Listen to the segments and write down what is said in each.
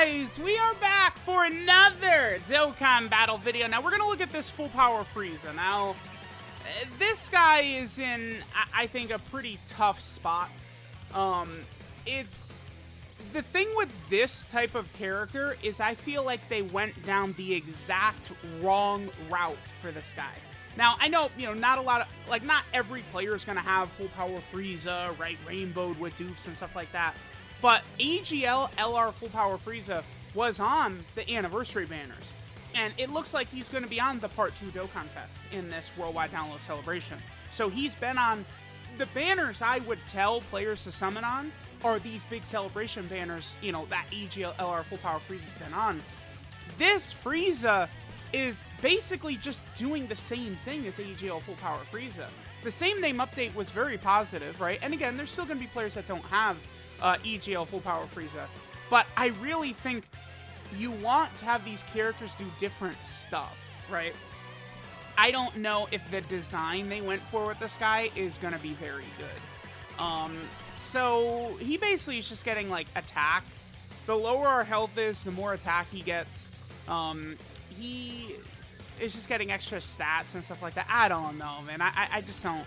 guys, we are back for another Dokkan battle video. Now, we're going to look at this full power Frieza. Now, this guy is in, I think, a pretty tough spot. It's, the thing with this type of character is I feel like they went down the exact wrong route for this guy. Now, I know, not a lot of, like, not every player is going to have full power Frieza, right, rainbowed with dupes and stuff like that. But AGL LR Full Power Frieza was on the anniversary banners. And it looks like he's going to be on the Part 2 Dokkan Fest in this Worldwide Download Celebration. So he's been on the banners I would tell players to summon on are these big celebration banners, that AGL LR Full Power Frieza's been on. This Frieza is basically just doing the same thing as AGL Full Power Frieza. The same name update was very positive, right? And again, there's still going to be players that don't have EGL Full Power Frieza. But I really think you want to have these characters do different stuff, right? I don't know if the design they went for with this guy is going to be very good. So he basically is just getting, like, attack. The lower our health is, the more attack he gets. He is just getting extra stats and stuff like that. I don't know, man. I just don't...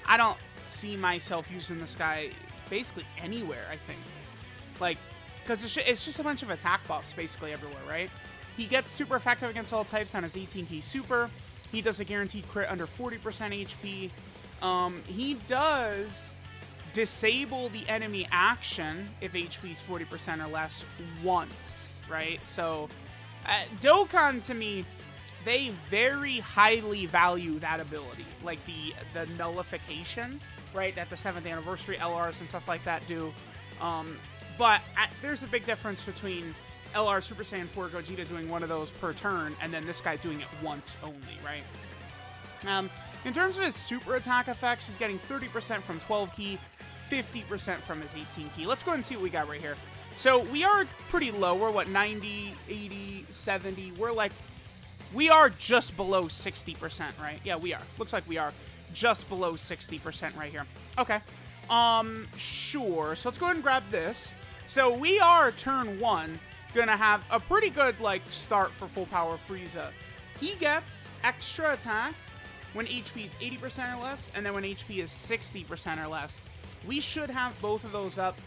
I don't see myself using this guy basically anywhere, I think. Like, because it's just a bunch of attack buffs basically everywhere, right? He gets super effective against all types on his 18-key super. He does a guaranteed crit under 40% HP. He does disable the enemy action if HP is 40% or less once, right? So, Dokkan, to me, they very highly value that ability. Like, the nullification, right, that the 7th anniversary LRs and stuff like that do. But there's a big difference between LR Super Saiyan 4 Gogeta doing one of those per turn, and then this guy doing it once only, right? In terms of his super attack effects, he's getting 30% from 12-key, 50% from his 18-key. Let's go ahead and see what we got right here. So we are pretty low. We're, what, 90, 80, 70? We are just below 60%, right? Yeah, we are. Looks like we are just below 60% right here. Okay. Sure. So let's go ahead and grab this. So we are, turn 1, gonna have a pretty good, like, start for full power Frieza. He gets extra attack when HP is 80% or less, and then when HP is 60% or less. We should have both of those up.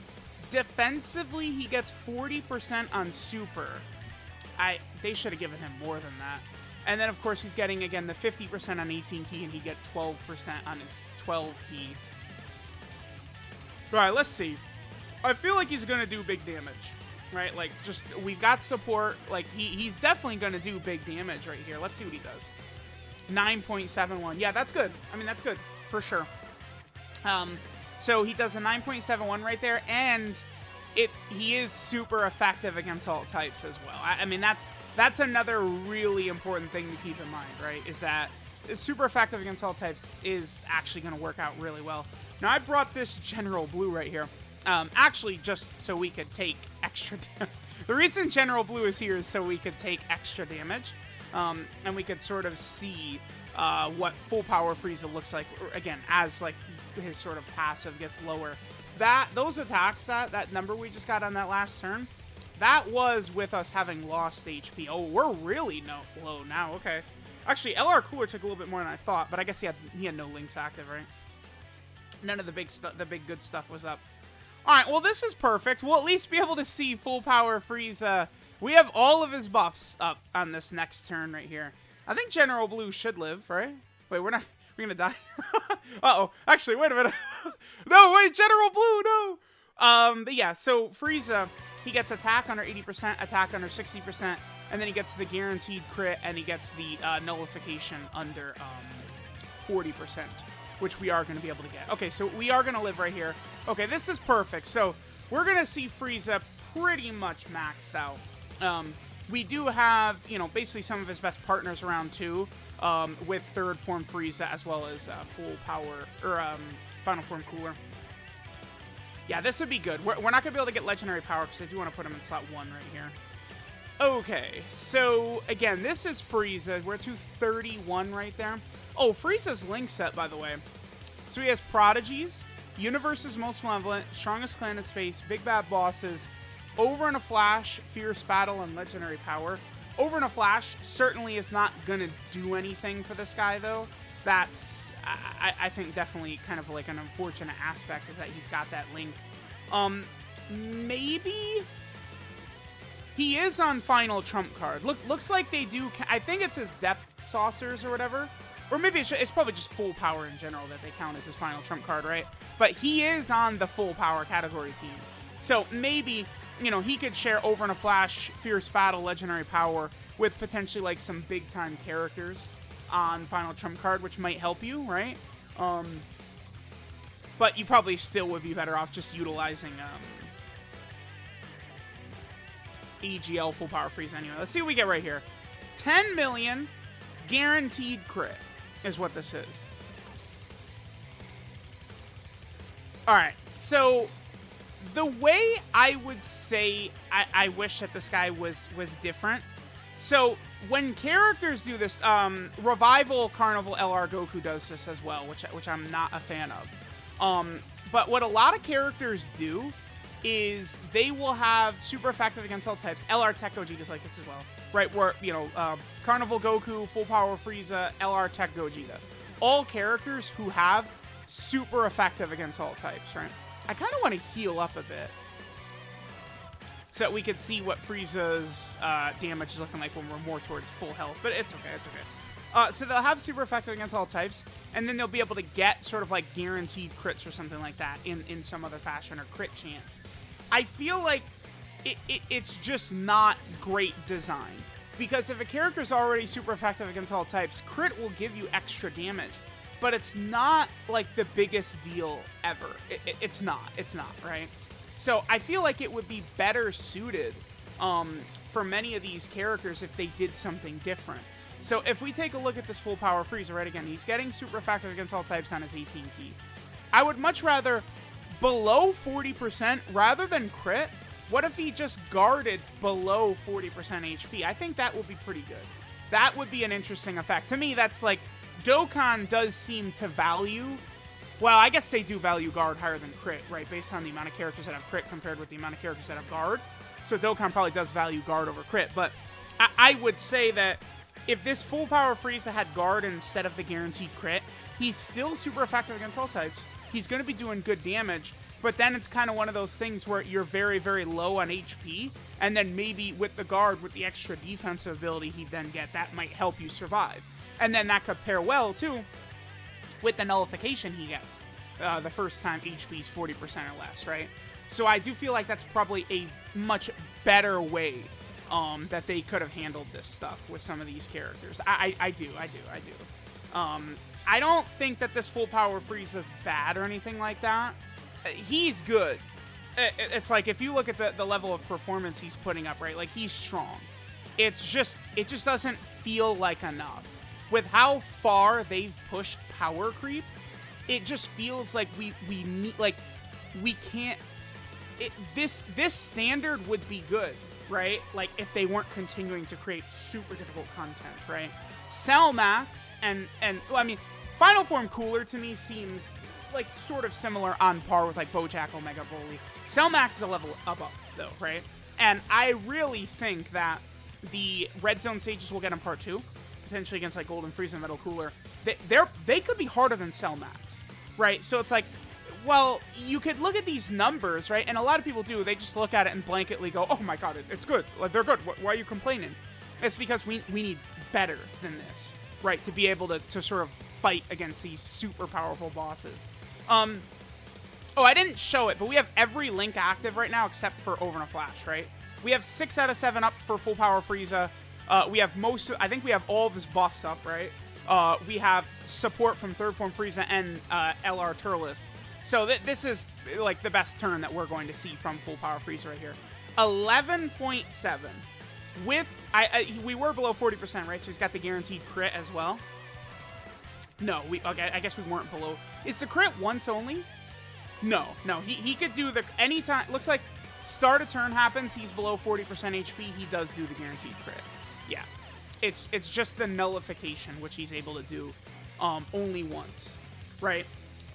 Defensively, he gets 40% on super. They should have given him more than that. And then, of course, he's getting, again, the 50% on 18-key, and he get 12% on his 12-key. All right, let's see. I feel like he's going to do big damage, right? Like, just, we've got support. Like, he's definitely going to do big damage right here. Let's see what he does. 9.71. Yeah, that's good. I mean, that's good, for sure. So he does a 9.71 right there, and he is super effective against all types as well. I mean, that's another really important thing to keep in mind, right? Is that super effective against all types is actually going to work out really well. Now, I brought this General Blue right here, actually just so we could take extra damage. The reason General Blue is here is so we could take extra damage, and we could sort of see what full power Frieza looks like, again, as, like, his sort of passive gets lower. Those attacks, that number we just got on that last turn, that was with us having lost HP. Oh, we're really low now. Okay. Actually, LR Cooler took a little bit more than I thought, but I guess he had no links active, right? None of the big good stuff was up. All right, well, this is perfect. We'll at least be able to see full power Frieza. We have all of his buffs up on this next turn right here. I think General Blue should live, right? Wait, we're gonna die. Uh-oh. Actually, wait a minute. No, wait, General Blue, no. But yeah, so Frieza, he gets attack under 80%, attack under 60%, and then he gets the guaranteed crit, and he gets the nullification under 40%, which we are going to be able to get. Okay, so we are going to live right here. Okay, this is perfect. So we're going to see Frieza pretty much maxed out. We do have, basically some of his best partners around too, with third form Frieza as well as full power, or final form Cooler. Yeah, this would be good. We're not going to be able to get legendary power because I do want to put him in slot 1 right here. Okay, so again, this is Frieza. We're at 231 right there. Oh, Frieza's link set, by the way. So he has Prodigies, Universe's Most Malevolent, Strongest Clan in Space, Big Bad Bosses, Over in a Flash, Fierce Battle, and Legendary Power. Over in a Flash certainly is not going to do anything for this guy, though. That's, I think, definitely kind of like an unfortunate aspect is that he's got that link. Maybe he is on Final Trump card. Looks like they do. I think it's his Depth Saucers or whatever. Or maybe it's probably just full power in general that they count as his Final Trump card, right? But he is on the full power category team. So maybe, you know, he could share Over in a Flash, Fierce Battle, Legendary Power with potentially like some big time characters on Final Trump card, which might help you, right? But you probably still would be better off just utilizing EGL full power freeze anyway. Let's see what we get right here. 10 million guaranteed crit is what this is. Alright, so the way I would say I wish that this guy was different. So when characters do this, Revival Carnival LR Goku does this as well, which I'm not a fan of. But what a lot of characters do is they will have super effective against all types. LR Tech Goji does like this as well, right? Where, you know, Carnival Goku, Full Power Frieza, LR Tech Gogeta. All characters who have super effective against all types, right? I kind of want to heal up a bit so that we could see what Frieza's damage is looking like when we're more towards full health, but it's okay, it's okay. So they'll have super effective against all types, and then they'll be able to get sort of like guaranteed crits or something like that in some other fashion, or crit chance. I feel like it's just not great design, because if a character's already super effective against all types, crit will give you extra damage, but it's not like the biggest deal ever. It's not, right? So I feel like it would be better suited for many of these characters if they did something different. So if we take a look at this full power Frieza, right, again, he's getting super effective against all types on his 18 key. I would much rather below 40% rather than crit. What if he just guarded below 40% HP? I think that would be pretty good. That would be an interesting effect. To me, that's like, Dokkan does seem to value, well, I guess they do value guard higher than crit, right? Based on the amount of characters that have crit compared with the amount of characters that have guard. So Dokkan probably does value guard over crit. But I would say that if this full power Frieza had guard instead of the guaranteed crit, he's still super effective against all types. He's going to be doing good damage. But then it's kind of one of those things where you're very, very low on HP. And then maybe with the guard, with the extra defensive ability he'd then get, that might help you survive. And then that could pair well, too, with the nullification he gets the first time HP's 40% or less, right? So I do feel like that's probably a much better way that they could have handled this stuff with some of these characters. I do. I don't think that this full power Frieza is bad or anything like that. He's good. It's like, if you look at the level of performance he's putting up, right? Like, he's strong. It just doesn't feel like enough. With how far they've pushed power creep, it just feels like we need, like, we can't. This standard would be good, right? Like, if they weren't continuing to create super difficult content, right? Cell Max and well, I mean, Final Form Cooler to me seems like sort of similar on par with like Bojack Omega Broly. Cell Max is a level above though, right? And I really think that the Red Zone Sages will get in part 2, potentially against like Golden Frieza and Metal Cooler. They could be harder than Cell Max, right? So it's like, well, you could look at these numbers, right? And a lot of people do. They just look at it and blanketly go, oh my god, it's good. Like, they're good. Why are you complaining? It's because we need better than this, right? To be able to sort of fight against these super powerful bosses. Oh, I didn't show it, but we have every link active right now except for Over in a Flash, right? We have 6 out of 7 up for Full Power Frieza. We have I think we have all of his buffs up, right? We have support from Third Form Frieza and LR Turles. So this is like the best turn that we're going to see from Full Power Frieza right here. 11.7. With, we were below 40%, right? So he's got the guaranteed crit as well. No, okay, I guess we weren't below. Is the crit once only? No, he could do the, anytime, looks like start a turn happens, he's below 40% HP, he does do the guaranteed crit. Yeah, it's just the nullification, which he's able to do only once, right?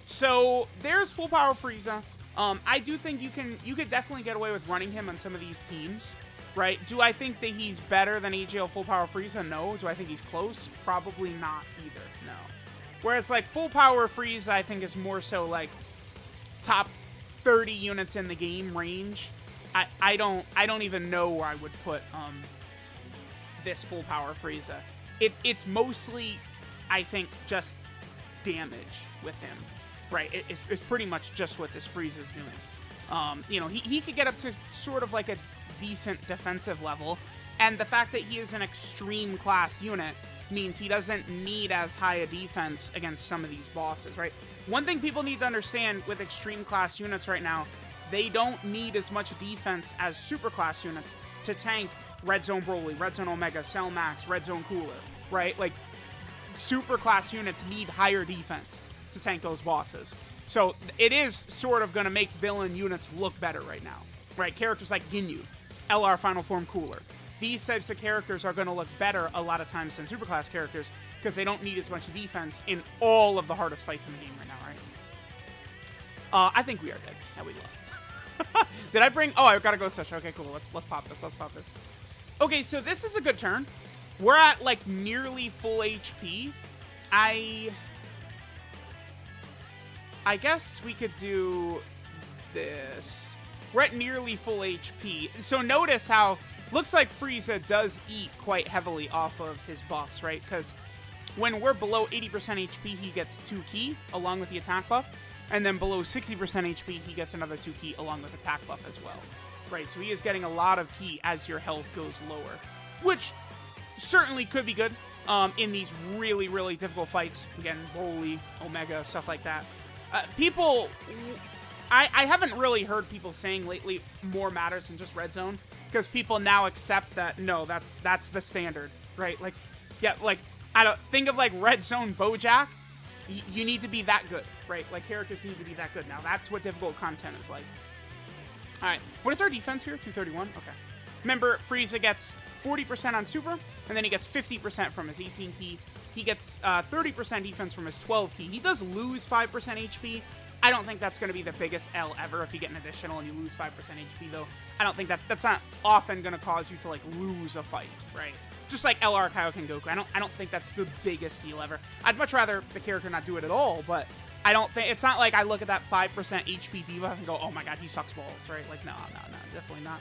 So there's Full Power Frieza. I do think you could definitely get away with running him on some of these teams, right? Do I think that he's better than AGL Full Power Frieza? No. Do I think he's close? Probably not either. No. Whereas like Full Power Frieza, I think is more so like top 30 units in the game range. I don't even know where I would put this Full Power Frieza. It's mostly, I think, just damage with him. Right, it's pretty much just what this Frieza's doing. You know, he could get up to sort of like a decent defensive level, and the fact that he is an extreme class unit means he doesn't need as high a defense against some of these bosses, right? One thing people need to understand with extreme class units right now, they don't need as much defense as super class units to tank Red Zone Broly, Red Zone Omega, Cell Max, Red Zone Cooler, right? Like, super class units need higher defense to tank those bosses. So it is sort of going to make villain units look better right now, right? Characters like Ginyu, LR Final Form Cooler. These types of characters are going to look better a lot of times than superclass characters because they don't need as much defense in all of the hardest fights in the game right now, right? I think we are dead. Yeah, we lost. Did I bring... Oh, I gotta go switch. Okay, cool. Let's pop this. Let's pop this. Okay, so this is a good turn. We're at, like, nearly full HP. I guess we could do this. We're at nearly full HP. So notice how looks like Frieza does eat quite heavily off of his buffs, right? Because when we're below 80% HP, he gets 2 ki along with the attack buff. And then below 60% HP, he gets another 2 ki along with attack buff as well. Right, so he is getting a lot of ki as your health goes lower. Which certainly could be good in these really, really difficult fights. Again, Broly, Omega, stuff like that. People, I haven't really heard people saying lately more matters than just Red Zone, because people now accept that, no, that's the standard, right? Like, yeah, like, I don't think of like Red Zone Bojack, you need to be that good, right? Like, characters need to be that good now. That's what difficult content is like. Alright, what is our defense here? 231? Okay. Remember, Frieza gets 40% on Super, and then he gets 50% from his 18 ki. He gets 30% defense from his 12 ki. He does lose 5% HP. I don't think that's going to be the biggest L ever if you get an additional and you lose 5% HP, though. I don't think that's not often going to cause you to, like, lose a fight, right? Just like LR Kaioken Goku. I don't think that's the biggest deal ever. I'd much rather the character not do it at all, but I don't think... It's not like I look at that 5% HP debuff and go, oh my god, he sucks balls, right? Like, no, definitely not.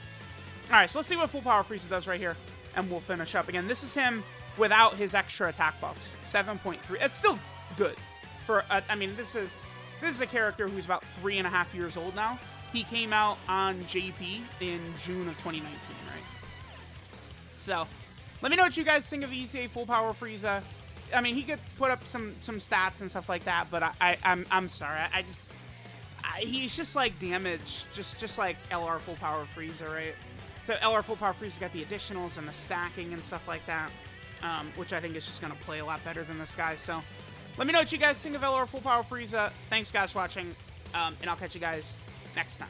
Alright, so let's see what Full Power Frieza does right here, and we'll finish up. Again, this is him without his extra attack buffs. 7.3. It's still good. For I mean, this is a character who's about 3.5 years old now. He came out on JP in June of 2019, right? So, let me know what you guys think of EZA Full Power Frieza. I mean, he could put up some stats and stuff like that, but I'm sorry. He's just like damage, just like LR Full Power Frieza, right? So LR Full Power Frieza's got the additionals and the stacking and stuff like that, which I think is just going to play a lot better than this guy. So let me know what you guys think of LR Full Power Frieza. Thanks, guys, for watching, and I'll catch you guys next time.